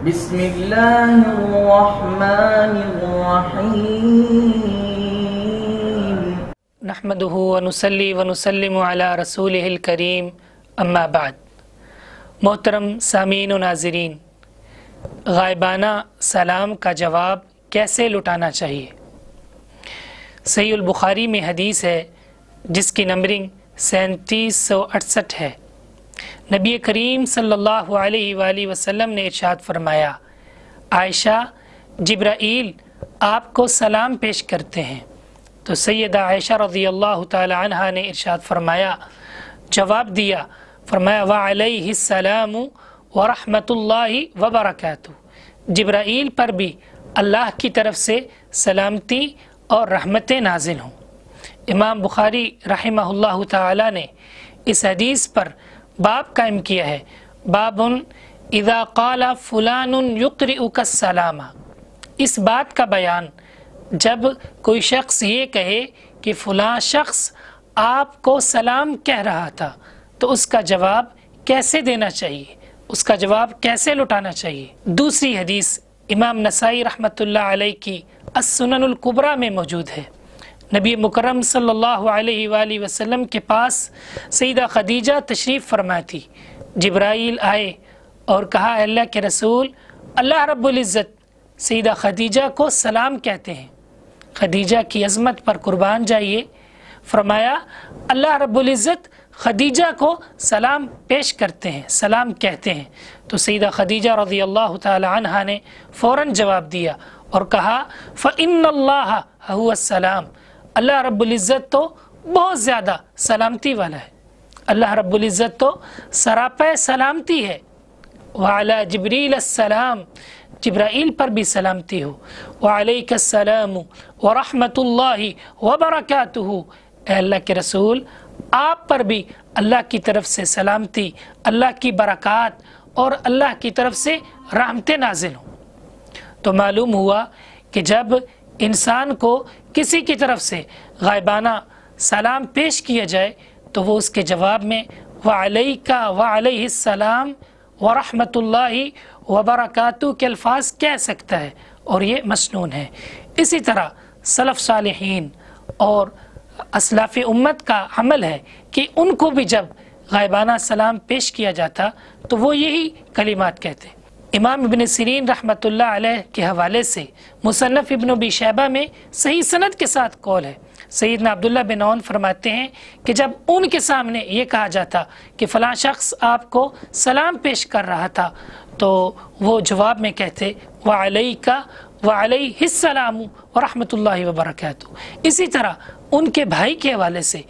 بسم الله الرحمن الرحيم نحمده ونصلي ونسلم على رسوله الكريم اما بعد۔ محترم سامعین و ناظرین، غائبانہ سلام کا جواب کیسے لٹانا چاہیے؟ صحیح البخاری میں حدیث ہے جس کی نمبرنگ 3768 ہے۔ نبی کریم صلی اللہ علیہ وآلہ وسلم نے ارشاد فرمایا، عائشہ جبرائیل آپ کو سلام پیش کرتے ہیں۔ تو سیدہ عائشہ رضی اللہ تعالی عنہا نے ارشاد فرمایا، جواب دیا، فرمایا وعلیہ السلام ورحمۃ اللہ وبرکاتہ، جبرائیل پر بھی اللہ کی طرف سے سلامتی اور رحمتیں نازل ہوں۔ امام بخاری رحمہ اللہ تعالی نے اس حدیث پر باب قائم کیا ہے، باب اذا قال فلان یقرئک السلام، اس بات کا بیان جب کوئی شخص یہ کہے کہ فلاں شخص آپ کو سلام کہہ رہا تھا تو اس کا جواب کیسے دینا چاہیے، اس کا جواب کیسے لٹانا چاہیے۔ دوسری حدیث امام نسائی رحمۃ اللہ علیہ کی السنن الکبریٰ میں موجود ہے۔ نبی مکرم صلی اللہ علیہ وآلہ وسلم کے پاس سیدہ خدیجہ تشریف فرما تھی۔ جبرائیل آئے اور کہا، اللہ کے رسول، اللہ رب العزت سیدہ خدیجہ کو سلام کہتے ہیں۔ خدیجہ کی عظمت پر قربان جائیے، فرمایا اللہ رب العزت خدیجہ کو سلام پیش کرتے ہیں، سلام کہتے ہیں۔ تو سیدہ خدیجہ رضی اللہ تعالی عنہا نے فوراً جواب دیا اور کہا، فَإِنَّ اللَّهَ هُوَ السَّلَامُ، اللہ رب العزت تو بہت زیادہ سلامتی والا ہے، اللہ رب العزت تو سراپے سلامتی ہے۔ وعلی جبریل السلام، جبرائیل پر بھی سلامتی ہو۔ وعلیک السلام ورحمۃ اللہ وبرکاتہ، اے اللہ کے رسول آپ پر بھی اللہ کی طرف سے سلامتی، اللہ کی برکات اور اللہ کی طرف سے رحمتیں نازل ہوں۔ تو معلوم ہوا کہ جب انسان کو کسی کی طرف سے غائبانہ سلام پیش کیا جائے تو وہ اس کے جواب میں وعلیک وعلیہ السلام ورحمۃ اللہ وبرکاتہ کے الفاظ کہہ سکتا ہے، اور یہ مسنون ہے۔ اسی طرح سلف صالحین اور اسلاف امت کا عمل ہے کہ ان کو بھی جب غائبانہ سلام پیش کیا جاتا تو وہ یہی کلمات کہتے۔ امام ابن سیرین رحمۃ اللہ علیہ کے حوالے سے مصنف ابن ابی شیبہ میں صحیح سند کے ساتھ قول ہے۔ سیدنا عبداللہ بن عون فرماتے ہیں کہ جب ان کے سامنے یہ کہا جاتا کہ فلاں شخص آپ کو سلام پیش کر رہا تھا تو وہ جواب میں کہتے وعلیک وعلیہ السلام ورحمۃ اللہ وبرکاتہ۔ اسی طرح ان کے بھائی کے حوالے سے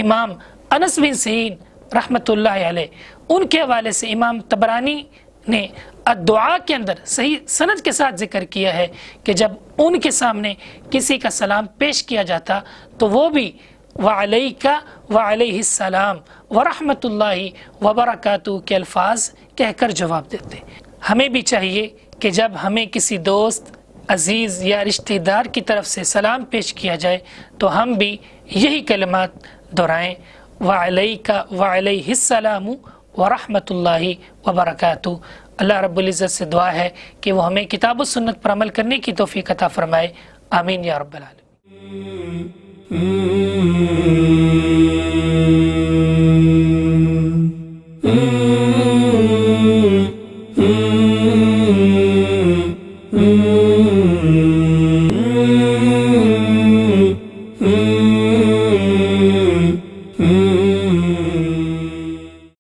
امام انس بن سیرین رحمۃ اللہ علیہ، ان کے حوالے سے امام طبرانی نے الدعاء کے اندر صحیح سند کے ساتھ ذکر کیا ہے کہ جب ان کے سامنے کسی کا سلام پیش کیا جاتا تو وہ بھی وعلیک وعلیہ السلام ورحمۃ اللہ وبرکاتہ کے الفاظ کہہ کر جواب دیتے۔ ہمیں بھی چاہیے کہ جب ہمیں کسی دوست، عزیز یا رشتہ دار کی طرف سے سلام پیش کیا جائے تو ہم بھی یہی کلمات دہرائیں، وعلیک وعلیہ السلام ورحمۃ اللہ وبرکاتہ۔ اللہ رب العزت سے دعا ہے کہ وہ ہمیں کتاب و سنت پر عمل کرنے کی توفیق عطا فرمائے، آمین یا رب العالمین۔